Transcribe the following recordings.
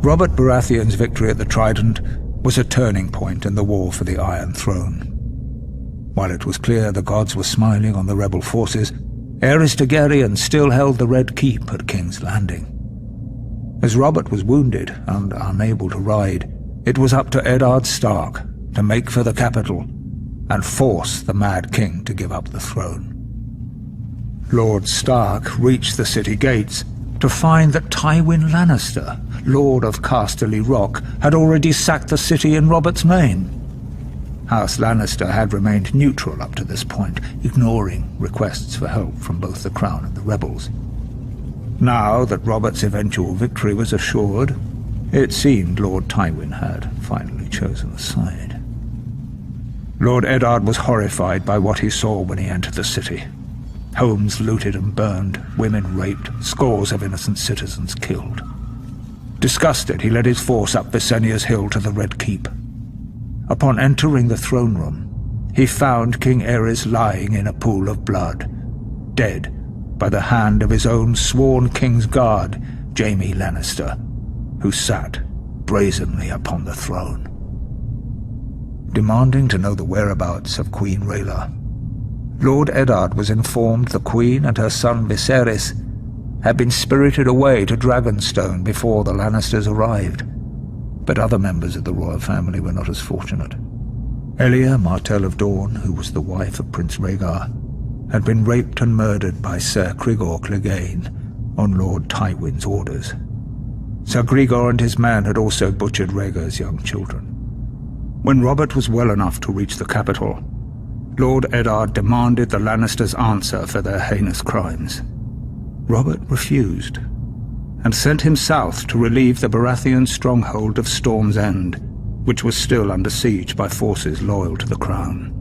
Robert Baratheon's victory at the Trident was a turning point in the war for the Iron Throne. While it was clear the gods were smiling on the rebel forces, Aerys Targaryen still held the Red Keep at King's Landing. As Robert was wounded and unable to ride, it was up to Eddard Stark to make for the capital and force the Mad King to give up the throne. Lord Stark reached the city gates to find that Tywin Lannister, Lord of Casterly Rock, had already sacked the city in Robert's Name. House Lannister had remained neutral up to this point, ignoring requests for help from both the Crown and the rebels. Now that Robert's eventual victory was assured, it seemed Lord Tywin had finally chosen a side. Lord Eddard was horrified by what he saw when he entered the city. Homes looted and burned, women raped, scores of innocent citizens killed. Disgusted, he led his force up Visenya's hill to the Red Keep. Upon entering the throne room, he found King Aerys lying in a pool of blood, dead by the hand of his own sworn King's Guard, Jaime Lannister, who sat brazenly upon the throne. Demanding to know the whereabouts of Queen Rhaela, Lord Eddard was informed the Queen and her son Viserys had been spirited away to Dragonstone before the Lannisters arrived, but other members of the royal family were not as fortunate. Elia Martell of Dorne, who was the wife of Prince Rhaegar, had been raped and murdered by Ser Cregor Clegane on Lord Tywin's orders. Ser Gregor and his men had also butchered Rhaegar's young children. When Robert was well enough to reach the capital, Lord Eddard demanded the Lannisters answer for their heinous crimes. Robert refused, and sent him south to relieve the Baratheon stronghold of Storm's End, which was still under siege by forces loyal to the Crown.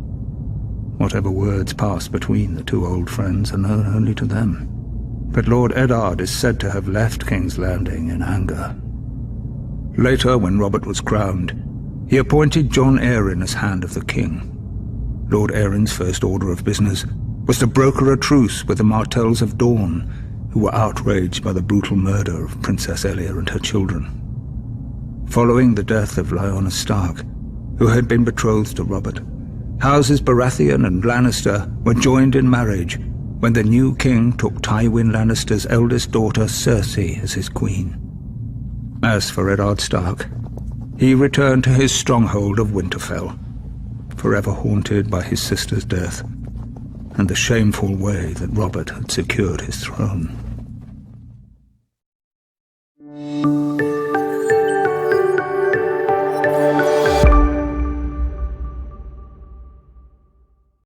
Whatever words passed between the two old friends are known only to them, but Lord Eddard is said to have left King's Landing in anger. Later, when Robert was crowned, he appointed Jon Arryn as Hand of the King. Lord Arryn's first order of business was to broker a truce with the Martells of Dorne, who were outraged by the brutal murder of Princess Elia and her children. Following the death of Lyanna Stark, who had been betrothed to Robert, Houses Baratheon and Lannister were joined in marriage when the new king took Tywin Lannister's eldest daughter Cersei as his queen. As for Eddard Stark, he returned to his stronghold of Winterfell, forever haunted by his sister's death and the shameful way that Robert had secured his throne.